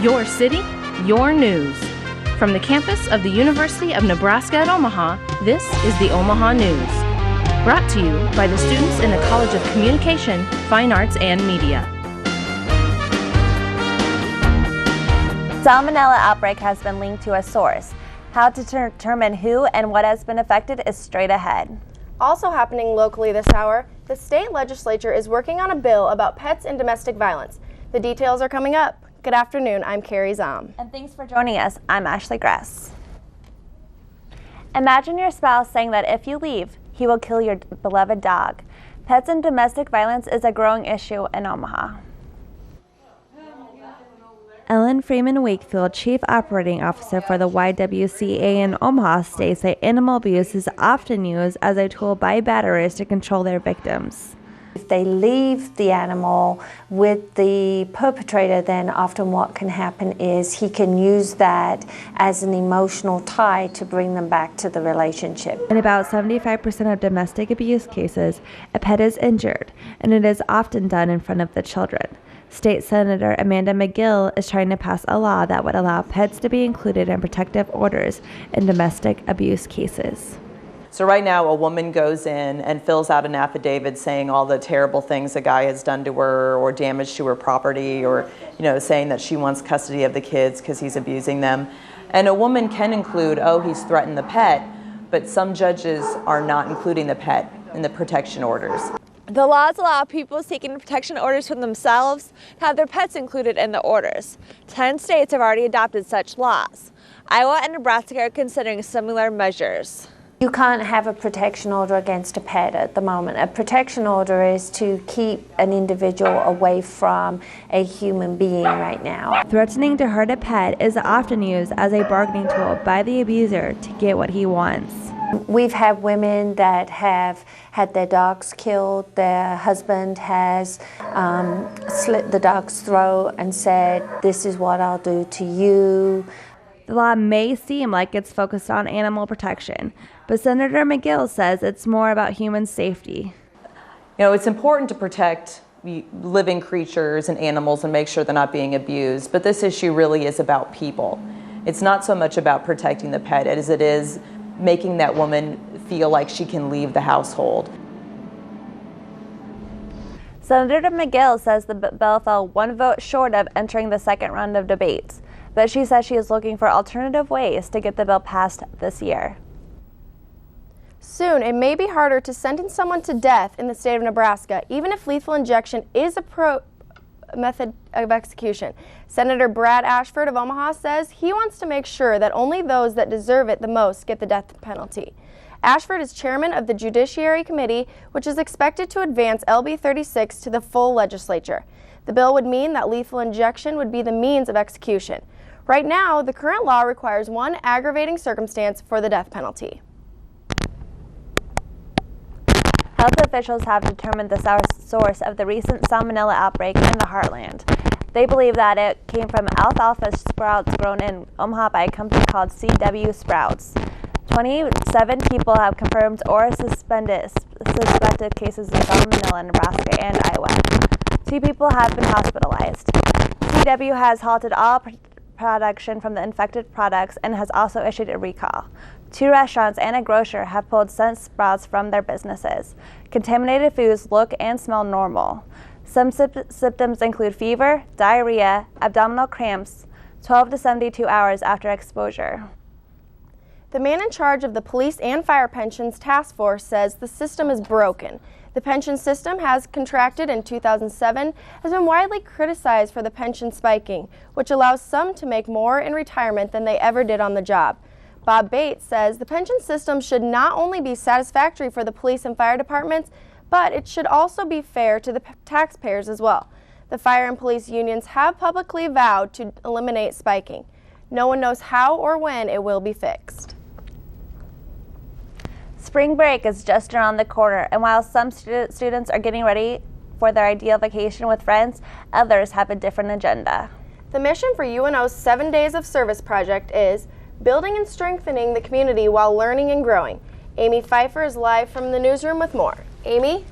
Your city, your news. From the campus of the University of Nebraska at Omaha, this is the Omaha News. Brought to you by the students in the College of Communication, Fine Arts, and Media. Salmonella outbreak has been linked to a source. How to determine who and what has been affected is straight ahead. Also happening locally this hour, the state legislature is working on a bill about pets and domestic violence. The details are coming up. Good afternoon, I'm Carrie Zom. And thanks for joining us. I'm Ashley Gress. Imagine your spouse saying that if you leave, he will kill your beloved dog. Pets and domestic violence is a growing issue in Omaha. Ellen Freeman Wakefield, Chief Operating Officer for the YWCA in Omaha, states that animal abuse is often used as a tool by batterers to control their victims. If they leave the animal with the perpetrator, then often what can happen is he can use that as an emotional tie to bring them back to the relationship. In about 75% of domestic abuse cases, a pet is injured, and it is often done in front of the children. State Senator Amanda McGill is trying to pass a law that would allow pets to be included in protective orders in domestic abuse cases. So right now a woman goes in and fills out an affidavit saying all the terrible things a guy has done to her or damage to her property, or saying that she wants custody of the kids because he's abusing them. And a woman can include, oh, he's threatened the pet, but some judges are not including the pet in the protection orders. The laws allow people seeking protection orders for themselves to have their pets included in the orders. 10 states have already adopted such laws. Iowa and Nebraska are considering similar measures. You can't have a protection order against a pet at the moment. A protection order is to keep an individual away from a human being right now. Threatening to hurt a pet is often used as a bargaining tool by the abuser to get what he wants. We've had women that have had their dogs killed. Their husband has slit the dog's throat and said, "This is what I'll do to you." The law may seem like it's focused on animal protection, but Senator McGill says it's more about human safety. It's important to protect living creatures and animals and make sure they're not being abused, but this issue really is about people. It's not so much about protecting the pet as it is making that woman feel like she can leave the household. Senator McGill says the bill fell one vote short of entering the second round of debates, but she says she is looking for alternative ways to get the bill passed this year. Soon, it may be harder to sentence someone to death in the state of Nebraska, even if lethal injection is a method of execution. Senator Brad Ashford of Omaha says he wants to make sure that only those that deserve it the most get the death penalty. Ashford is chairman of the Judiciary Committee, which is expected to advance LB 36 to the full legislature. The bill would mean that lethal injection would be the means of execution. Right now, the current law requires one aggravating circumstance for the death penalty. Health officials have determined the source of the recent salmonella outbreak in the heartland. They believe that it came from alfalfa sprouts grown in Omaha by a company called CW Sprouts. 27 people have confirmed or suspected cases of salmonella in Nebraska and Iowa. 2 people have been hospitalized. CW has halted all production from the infected products and has also issued a recall. 2 restaurants and a grocer have pulled scent sprouts from their businesses. Contaminated foods look and smell normal. Some symptoms include fever, diarrhea, abdominal cramps, 12 to 72 hours after exposure. The man in charge of the Police and Fire Pensions Task Force says the system is broken. The pension system has contracted in 2007, has been widely criticized for the pension spiking, which allows some to make more in retirement than they ever did on the job. Bob Bates says the pension system should not only be satisfactory for the police and fire departments, but it should also be fair to the taxpayers as well. The fire and police unions have publicly vowed to eliminate spiking. No one knows how or when it will be fixed. Spring break is just around the corner, and while some students are getting ready for their ideal vacation with friends, others have a different agenda. The mission for UNO's 7 Days of Service project is building and strengthening the community while learning and growing. Amy Pfeiffer is live from the newsroom with more. Amy?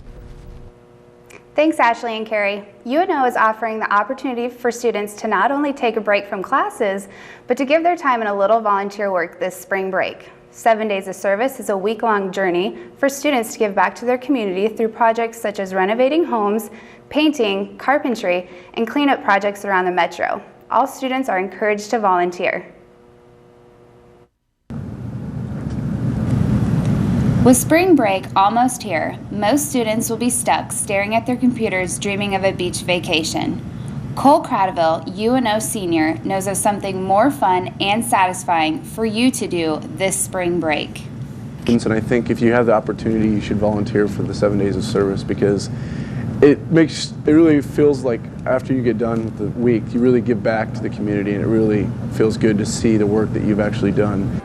Thanks, Ashley and Carrie. UNO is offering the opportunity for students to not only take a break from classes, but to give their time in a little volunteer work this spring break. 7 Days of Service is a week-long journey for students to give back to their community through projects such as renovating homes, painting, carpentry, and cleanup projects around the metro. All students are encouraged to volunteer. With spring break almost here, most students will be stuck staring at their computers dreaming of a beach vacation. Cole Cradaville, UNO senior, knows of something more fun and satisfying for you to do this spring break. And I think if you have the opportunity, you should volunteer for the 7 Days of Service, because it really feels like after you get done with the week, you really give back to the community, and it really feels good to see the work that you've actually done.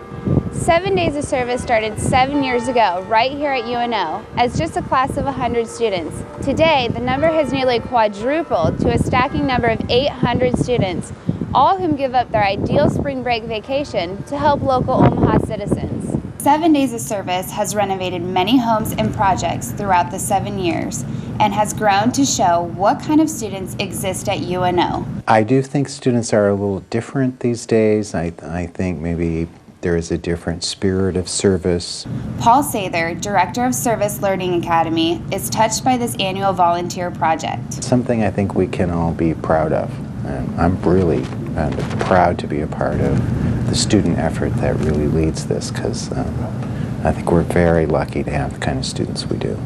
7 Days of Service started 7 years ago, right here at UNO, as just a class of 100 students. Today, the number has nearly quadrupled to a stacking number of 800 students, all whom give up their ideal spring break vacation to help local Omaha citizens. 7 Days of Service has renovated many homes and projects throughout the 7 years and has grown to show what kind of students exist at UNO. I do think students are a little different these days. I think maybe there is a different spirit of service. Paul Sather, Director of Service Learning Academy, is touched by this annual volunteer project. Something I think we can all be proud of. I'm really proud to be a part of the student effort that really leads this, because I think we're very lucky to have the kind of students we do.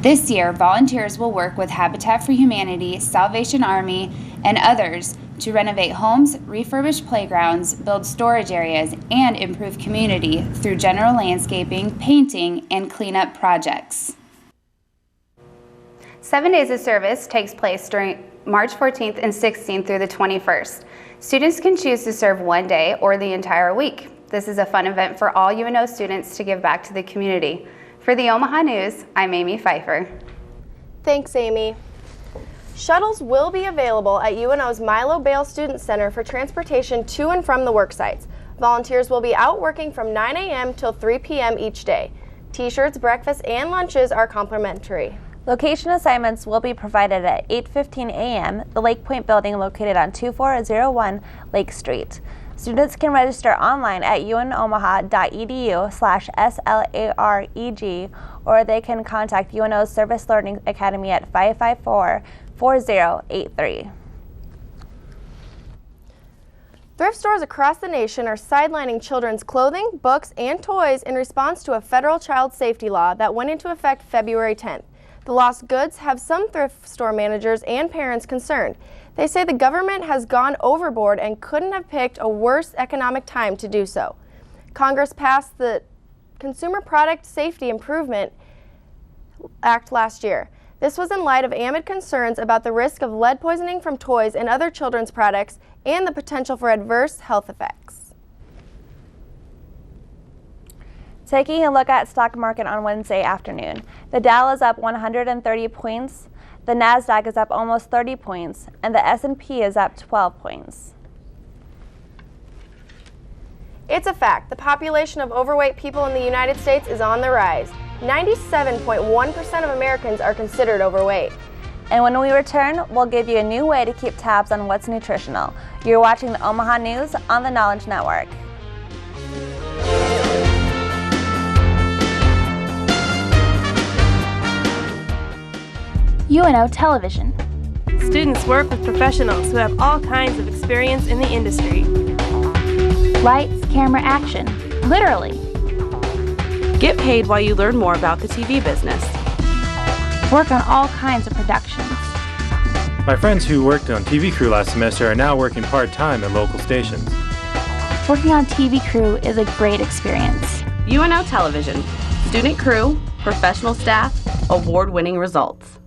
This year, volunteers will work with Habitat for Humanity, Salvation Army, and others to renovate homes, refurbish playgrounds, build storage areas, and improve community through general landscaping, painting, and cleanup projects. 7 Days of Service takes place during March 14th and 16th through the 21st. Students can choose to serve one day or the entire week. This is a fun event for all UNO students to give back to the community. For the Omaha News, I'm Amy Pfeiffer. Thanks, Amy. Shuttles will be available at UNO's Milo Bale Student Center for transportation to and from the work sites. Volunteers will be out working from 9 a.m. till 3 p.m. each day. T-shirts, breakfast, and lunches are complimentary. Location assignments will be provided at 8:15 a.m., the Lake Point building located on 2401 Lake Street. Students can register online at unomaha.edu/SLAREG, or they can contact UNO's Service Learning Academy at 554-4083. Thrift stores across the nation are sidelining children's clothing, books, and toys in response to a federal child safety law that went into effect February 10th. The lost goods have some thrift store managers and parents concerned. They say the government has gone overboard and couldn't have picked a worse economic time to do so. Congress passed the Consumer Product Safety Improvement Act last year. This was in light of amid concerns about the risk of lead poisoning from toys and other children's products and the potential for adverse health effects. Taking a look at stock market on Wednesday afternoon, the Dow is up 130 points, the Nasdaq is up almost 30 points, and the S&P is up 12 points. It's a fact. The population of overweight people in the United States is on the rise. 97.1% of Americans are considered overweight. And when we return, we'll give you a new way to keep tabs on what's nutritional. You're watching the Omaha News on the Knowledge Network. UNO Television. Students work with professionals who have all kinds of experience in the industry. Lights, camera, action. Literally. Get paid while you learn more about the TV business. Work on all kinds of productions. My friends who worked on TV Crew last semester are now working part-time at local stations. Working on TV Crew is a great experience. UNO Television. Student crew, professional staff, award-winning results.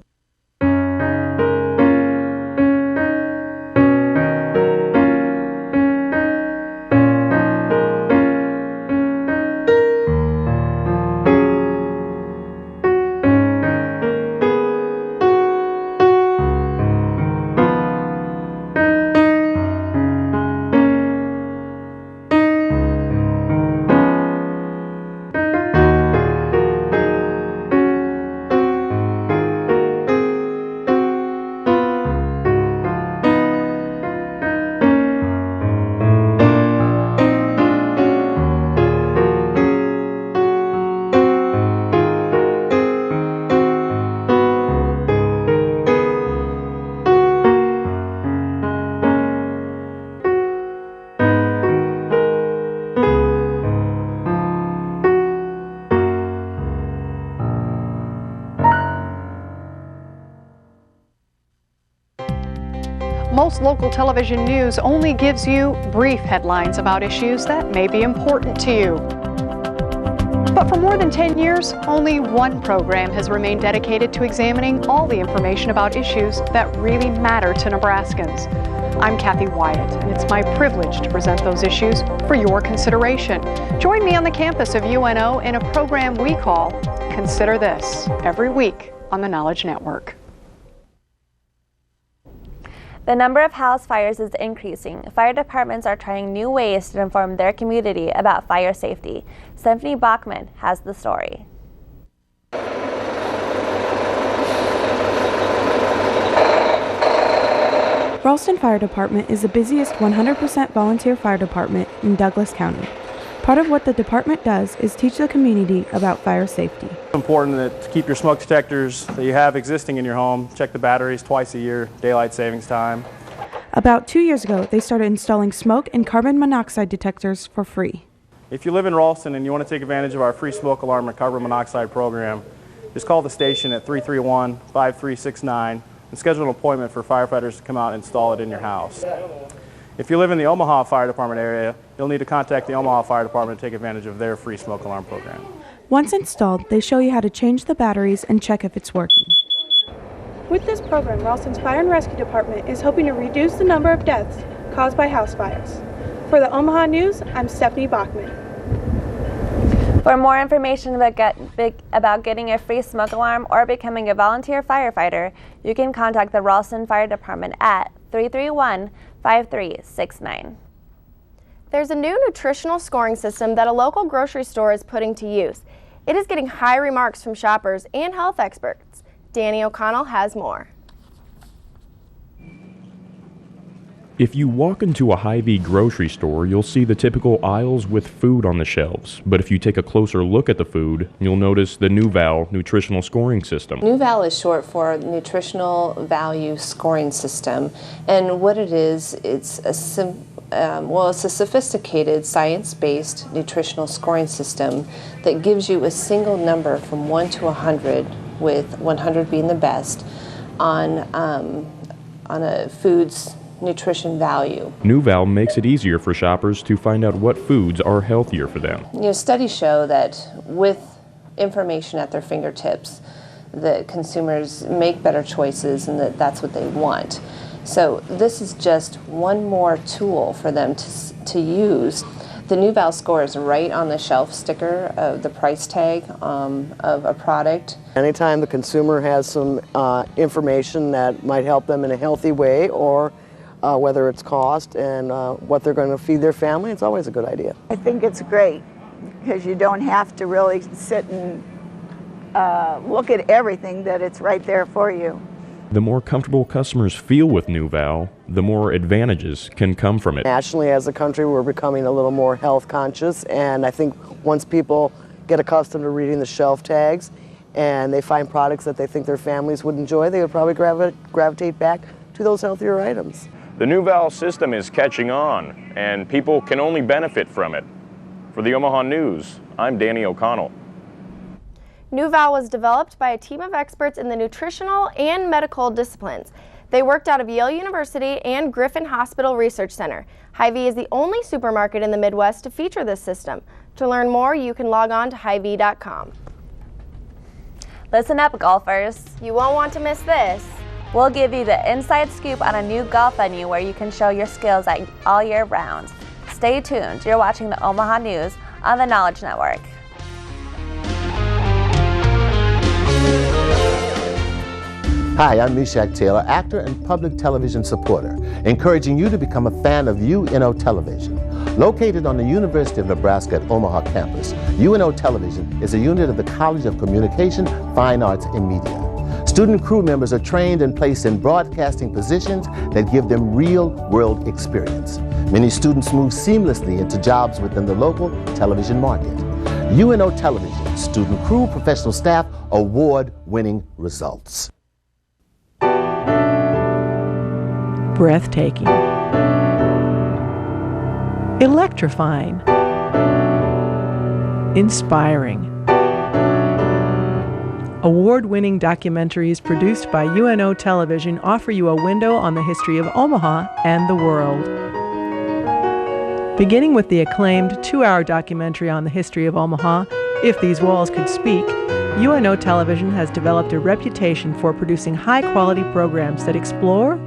Most local television news only gives you brief headlines about issues that may be important to you. But for more than 10 years, only one program has remained dedicated to examining all the information about issues that really matter to Nebraskans. I'm Kathy Wyatt, and it's my privilege to present those issues for your consideration. Join me on the campus of UNO in a program we call Consider This, every week on the Knowledge Network. The number of house fires is increasing. Fire departments are trying new ways to inform their community about fire safety. Stephanie Bachman has the story. Ralston Fire Department is the busiest 100% volunteer fire department in Douglas County. Part of what the department does is teach the community about fire safety. It's important to keep your smoke detectors that you have existing in your home. Check the batteries twice a year, daylight savings time. About 2 years ago, they started installing smoke and carbon monoxide detectors for free. If you live in Ralston and you want to take advantage of our free smoke alarm and carbon monoxide program, just call the station at 331-5369 and schedule an appointment for firefighters to come out and install it in your house. If you live in the Omaha Fire Department area, you'll need to contact the Omaha Fire Department to take advantage of their free smoke alarm program. Once installed, they show you how to change the batteries and check if it's working. With this program, Ralston's Fire and Rescue Department is hoping to reduce the number of deaths caused by house fires. For the Omaha News, I'm Stephanie Bachman. For more information about getting a free smoke alarm or becoming a volunteer firefighter, you can contact the Ralston Fire Department at 331-5369. There's a new nutritional scoring system that a local grocery store is putting to use. It is getting high remarks from shoppers and health experts. Danny O'Connell has more. If you walk into a Hy-Vee grocery store, you'll see the typical aisles with food on the shelves. But if you take a closer look at the food, you'll notice the NuVal nutritional scoring system. NuVal is short for Nutritional Value Scoring System, and what it is, it's a sophisticated science-based nutritional scoring system that gives you a single number from 1 to 100, with 100 being the best, on a food's nutrition value. NuVal makes it easier for shoppers to find out what foods are healthier for them. Studies show that with information at their fingertips, that consumers make better choices and that's what they want. So this is just one more tool for them to use. The NuVal score is right on the shelf sticker of the price tag of a product. Anytime the consumer has some information that might help them in a healthy way, or whether it's cost and what they're going to feed their family, it's always a good idea. I think it's great because you don't have to really sit and look at everything, that it's right there for you. The more comfortable customers feel with NuVal, the more advantages can come from it. Nationally, as a country, we're becoming a little more health conscious, and I think once people get accustomed to reading the shelf tags and they find products that they think their families would enjoy, they would probably gravitate back to those healthier items. The NuVal system is catching on, and people can only benefit from it. For the Omaha News, I'm Danny O'Connell. NuVal was developed by a team of experts in the nutritional and medical disciplines. They worked out of Yale University and Griffin Hospital Research Center. Hy-Vee is the only supermarket in the Midwest to feature this system. To learn more, you can log on to Hy-Vee.com. Listen up, golfers. You won't want to miss this. We'll give you the inside scoop on a new golf venue where you can show your skills all year round. Stay tuned. You're watching the Omaha News on the Knowledge Network. Hi, I'm Meshach Taylor, actor and public television supporter, encouraging you to become a fan of UNO Television. Located on the University of Nebraska at Omaha campus, UNO Television is a unit of the College of Communication, Fine Arts, and Media. Student crew members are trained and placed in broadcasting positions that give them real-world experience. Many students move seamlessly into jobs within the local television market. UNO Television, student crew, professional staff, award-winning results. Breathtaking, electrifying, inspiring, Award-winning documentaries produced by UNO Television offer you a window on the history of Omaha and the world. Beginning with the acclaimed 2-hour documentary on the history of Omaha, If These Walls Could Speak, UNO Television has developed a reputation for producing high-quality programs that explore,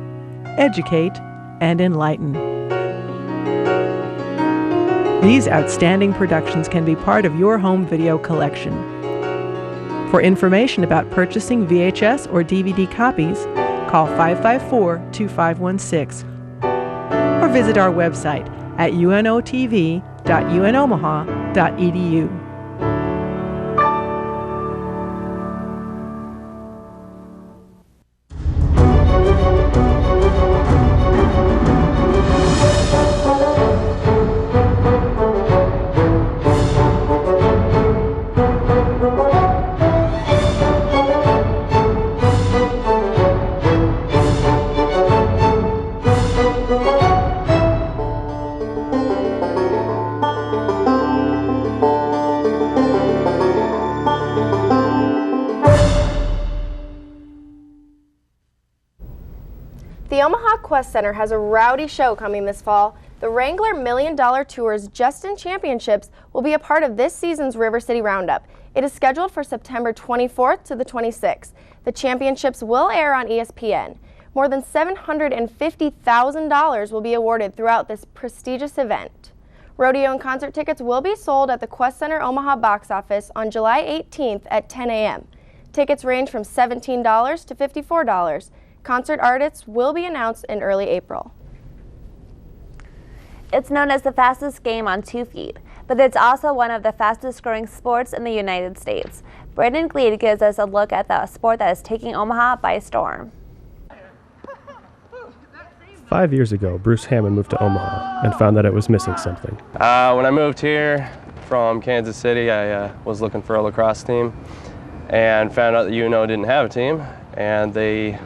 educate, and enlighten. These outstanding productions can be part of your home video collection. For information about purchasing VHS or DVD copies, call 554-2516 or visit our website at unotv.unomaha.edu. The Omaha Quest Center has a rowdy show coming this fall. The Wrangler $1 Million Tour's Justin Championships will be a part of this season's River City Roundup. It is scheduled for September 24th to the 26th. The championships will air on ESPN. More than $750,000 will be awarded throughout this prestigious event. Rodeo and concert tickets will be sold at the Quest Center Omaha box office on July 18th at 10 a.m. Tickets range from $17 to $54. Concert artists will be announced in early April. It's known as the fastest game on 2 feet, but it's also one of the fastest growing sports in the United States. Brandon Gleed gives us a look at the sport that is taking Omaha by storm. 5 years ago, Bruce Hammond moved to Omaha and found that it was missing something. When I moved here from Kansas City, I was looking for a lacrosse team and found out that UNO didn't have a team, and they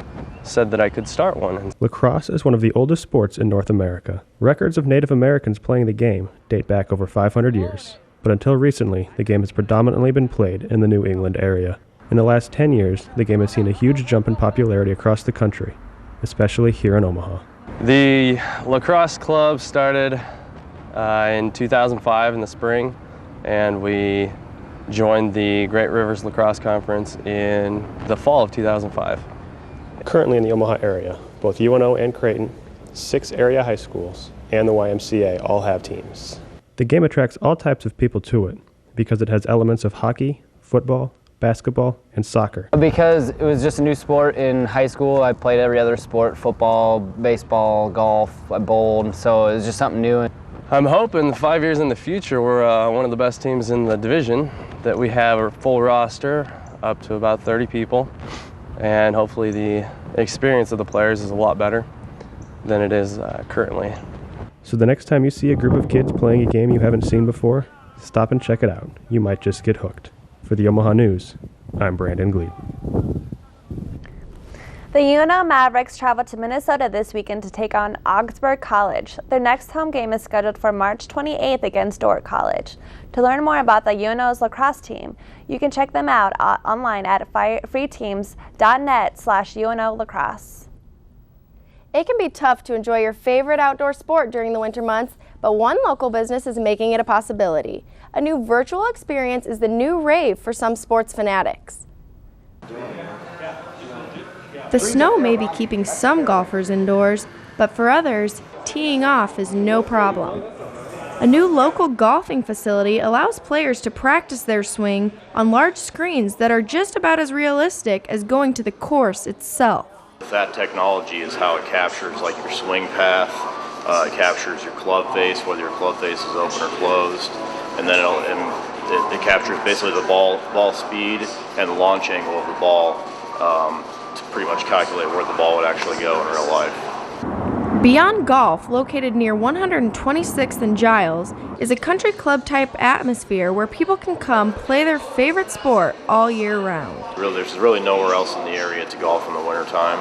said that I could start one. Lacrosse is one of the oldest sports in North America. Records of Native Americans playing the game date back over 500 years, but until recently, the game has predominantly been played in the New England area. In the last 10 years, the game has seen a huge jump in popularity across the country, especially here in Omaha. The lacrosse club started in 2005 in the spring, and we joined the Great Rivers Lacrosse Conference in the fall of 2005. Currently in the Omaha area, both UNO and Creighton, 6 area high schools, and the YMCA all have teams. The game attracts all types of people to it because it has elements of hockey, football, basketball, and soccer. Because it was just a new sport in high school, I played every other sport, football, baseball, golf, I bowled, so it was just something new. I'm hoping 5 years in the future we're one of the best teams in the division, that we have a full roster up to about 30 people, and hopefully the experience of the players is a lot better than it is currently. So the next time you see a group of kids playing a game you haven't seen before, stop and check it out. You might just get hooked. For the Omaha News, I'm Brandon Gleed. The UNO Mavericks travel to Minnesota this weekend to take on Augsburg College. Their next home game is scheduled for March 28th against Dordt College. To learn more about the UNO's lacrosse team, you can check them out online at freeteams.net/UNO lacrosse. It can be tough to enjoy your favorite outdoor sport during the winter months, but one local business is making it a possibility. A new virtual experience is the new rave for some sports fanatics. The snow may be keeping some golfers indoors, but for others, teeing off is no problem. A new local golfing facility allows players to practice their swing on large screens that are just about as realistic as going to the course itself. That technology is how it captures like your swing path, it captures your club face, whether your club face is open or closed, and then it captures basically the ball speed and the launch angle of the ball to pretty much calculate where the ball would actually go in real life. Beyond Golf, located near 126th and Giles, is a country club type atmosphere where people can come play their favorite sport all year round. There's really nowhere else in the area to golf in the wintertime.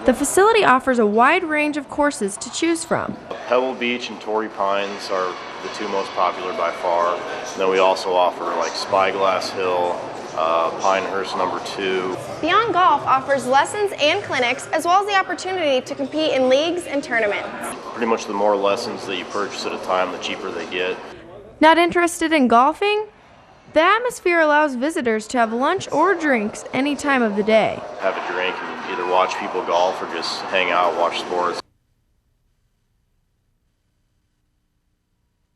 The facility offers a wide range of courses to choose from. Pebble Beach and Torrey Pines are the two most popular by far. And then we also offer like Spyglass Hill, Pinehurst number 2. Beyond Golf offers lessons and clinics, as well as the opportunity to compete in leagues and tournaments. Pretty much the more lessons that you purchase at a time, the cheaper they get. Not interested in golfing? The atmosphere allows visitors to have lunch or drinks any time of the day. Have a drink and either watch people golf or just hang out, watch sports.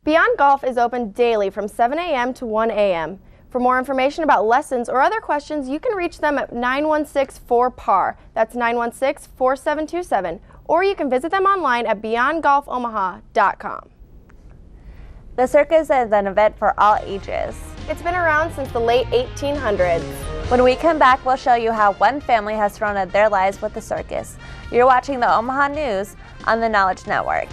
Beyond Golf is open daily from 7 a.m. to 1 a.m. For more information about lessons or other questions, you can reach them at 916-4PAR. That's 916-4727. Or you can visit them online at beyondgolfomaha.com. The circus is an event for all ages. It's been around since the late 1800s. When we come back, we'll show you how one family has surrounded their lives with the circus. You're watching the Omaha News on the Knowledge Network.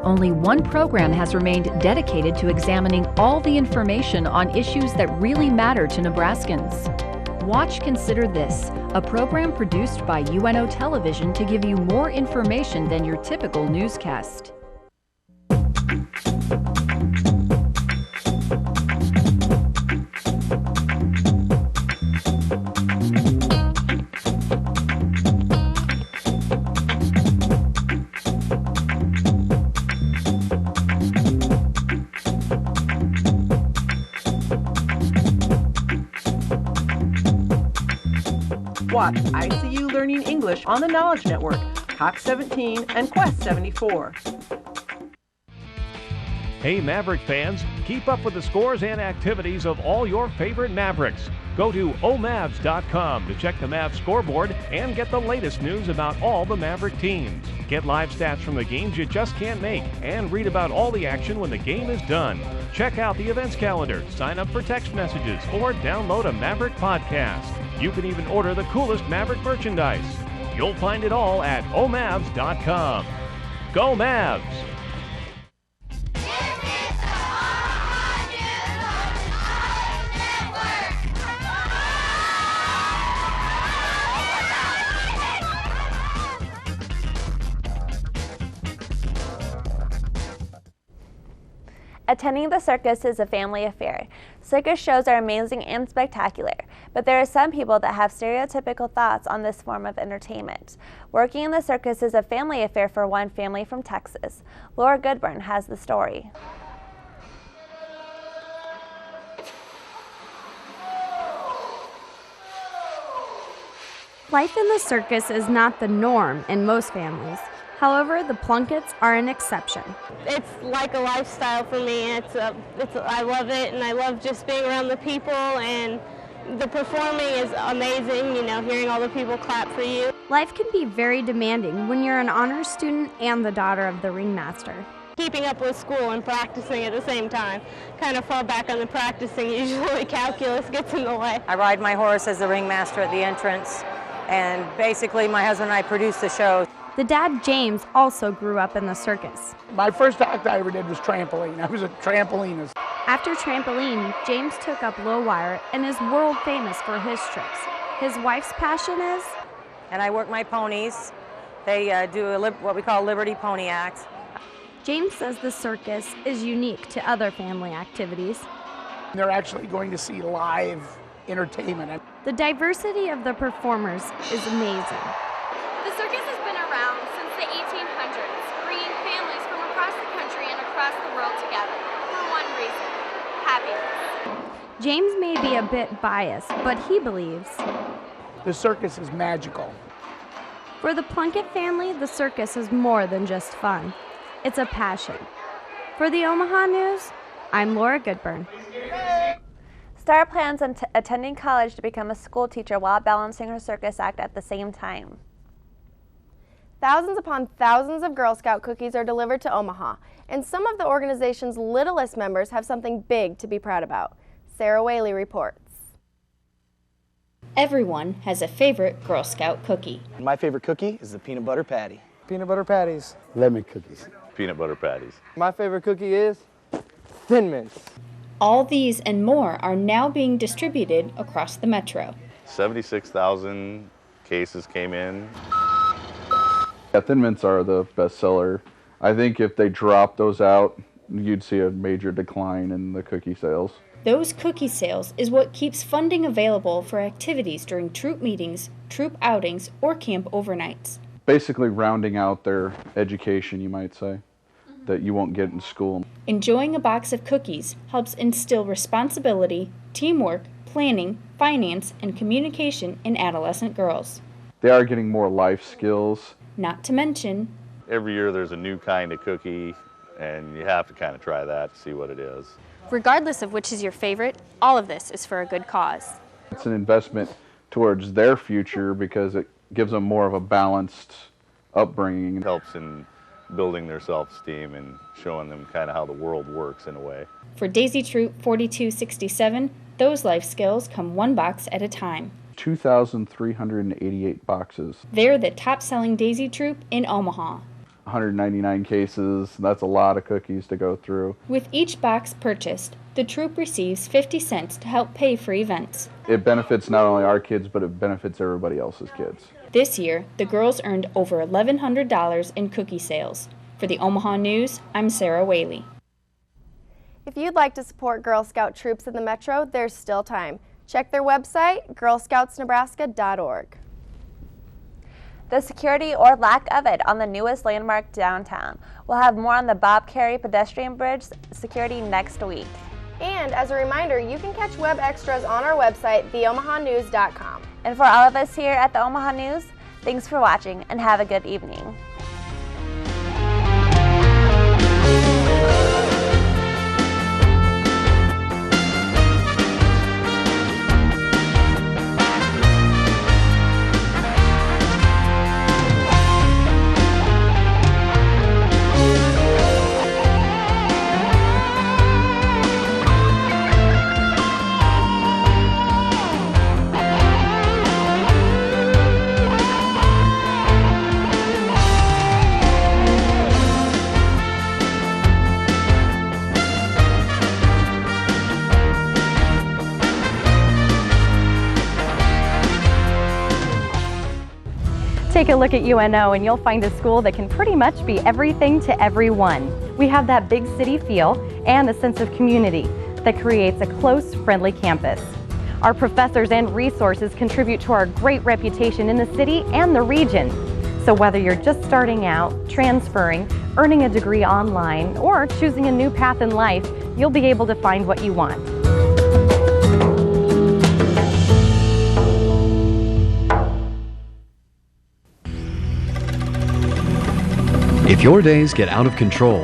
Only one program has remained dedicated to examining all the information on issues that really matter to Nebraskans. Watch Consider This, a program produced by UNO Television to give you more information than your typical newscast. Watch ICU Learning English on the Knowledge Network, Hawk 17 and Quest 74. Hey Maverick fans, keep up with the scores and activities of all your favorite Mavericks. Go to omavs.com to check the Mavs scoreboard and get the latest news about all the Maverick teams. Get live stats from the games you just can't make and read about all the action when the game is done. Check out the events calendar, sign up for text messages, or download a Maverick podcast. You can even order the coolest Maverick merchandise. You'll find it all at omavs.com. Go Mavs! Attending the circus is a family affair. Circus shows are amazing and spectacular, but there are some people that have stereotypical thoughts on this form of entertainment. Working in the circus is a family affair for one family from Texas. Laura Goodburn has the story. Life in the circus is not the norm in most families. However, the Plunketts are an exception. It's like a lifestyle for me. I love it, and I love just being around the people, and the performing is amazing, you know, hearing all the people clap for you. Life can be very demanding when you're an honors student and the daughter of the ringmaster. Keeping up with school and practicing at the same time. Kind of fall back on the practicing. Usually calculus gets in the way. I ride my horse as the ringmaster at the entrance, and basically my husband and I produce the show. The dad, James, also grew up in the circus. My first act I ever did was trampoline. I was a trampolinist. After trampoline, James took up low wire and is world famous for his tricks. His wife's passion is? And I work my ponies. They do what we call Liberty Pony Acts. James says the circus is unique to other family activities. They're actually going to see live entertainment. The diversity of the performers is amazing. The circus has been around since the 1800s, bringing families from across the country and across the world together for one reason: happiness. James may be a bit biased, but he believes the circus is magical. For the Plunkett family, the circus is more than just fun. It's a passion. For the Omaha News, I'm Laura Goodburn. Star plans on attending college to become a school teacher while balancing her circus act at the same time. Thousands upon thousands of Girl Scout cookies are delivered to Omaha, and some of the organization's littlest members have something big to be proud about. Sarah Whaley reports. Everyone has a favorite Girl Scout cookie. My favorite cookie is the peanut butter patty. Peanut butter patties. Lemon cookies. Peanut butter patties. My favorite cookie is Thin Mints. All these and more are now being distributed across the metro. 76,000 cases came in. Yeah, Thin Mints are the best seller. I think if they dropped those out, you'd see a major decline in the cookie sales. Those cookie sales is what keeps funding available for activities during troop meetings, troop outings, or camp overnights. Basically rounding out their education, you might say, that you won't get in school. Enjoying a box of cookies helps instill responsibility, teamwork, planning, finance, and communication in adolescent girls. They are getting more life skills. Not to mention, every year there's a new kind of cookie, and you have to kind of try that to see what it is. Regardless of which is your favorite, all of this is for a good cause. It's an investment towards their future because it gives them more of a balanced upbringing. It helps in building their self-esteem and showing them kind of how the world works in a way. For Daisy Troop 4267, those life skills come one box at a time. 2,388 boxes. They're the top-selling Daisy Troop in Omaha. 199 cases, that's a lot of cookies to go through. With each box purchased, the troop receives 50 cents to help pay for events. It benefits not only our kids, but it benefits everybody else's kids. This year, the girls earned over $1,100 in cookie sales. For the Omaha News, I'm Sarah Whaley. If you'd like to support Girl Scout troops in the Metro, there's still time. Check their website, girlscoutsnebraska.org. The security or lack of it on the newest landmark downtown. We'll have more on the Bob Carey pedestrian bridge security next week. And as a reminder, you can catch web extras on our website, theomahanews.com. And for all of us here at the Omaha News, thanks for watching and have a good evening. Take a look at UNO and you'll find a school that can pretty much be everything to everyone. We have that big city feel and a sense of community that creates a close, friendly campus. Our professors and resources contribute to our great reputation in the city and the region. So whether you're just starting out, transferring, earning a degree online, or choosing a new path in life, you'll be able to find what you want. If your days get out of control,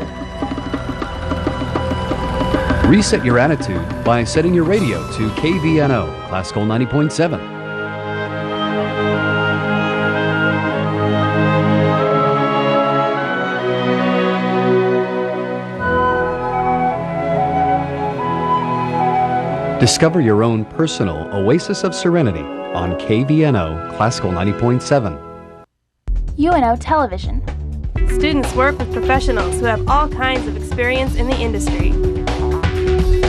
reset your attitude by setting your radio to KVNO, Classical 90.7. Discover your own personal oasis of serenity on KVNO, Classical 90.7. UNO Television. Students work with professionals who have all kinds of experience in the industry.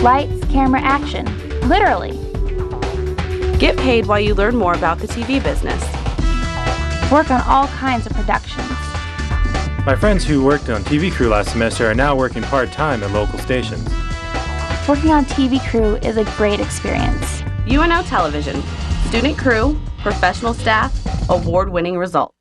Lights, camera, action. Literally. Get paid while you learn more about the TV business. Work on all kinds of productions. My friends who worked on TV crew last semester are now working part-time at local stations. Working on TV crew is a great experience. UNO Television. Student crew, professional staff, award-winning results.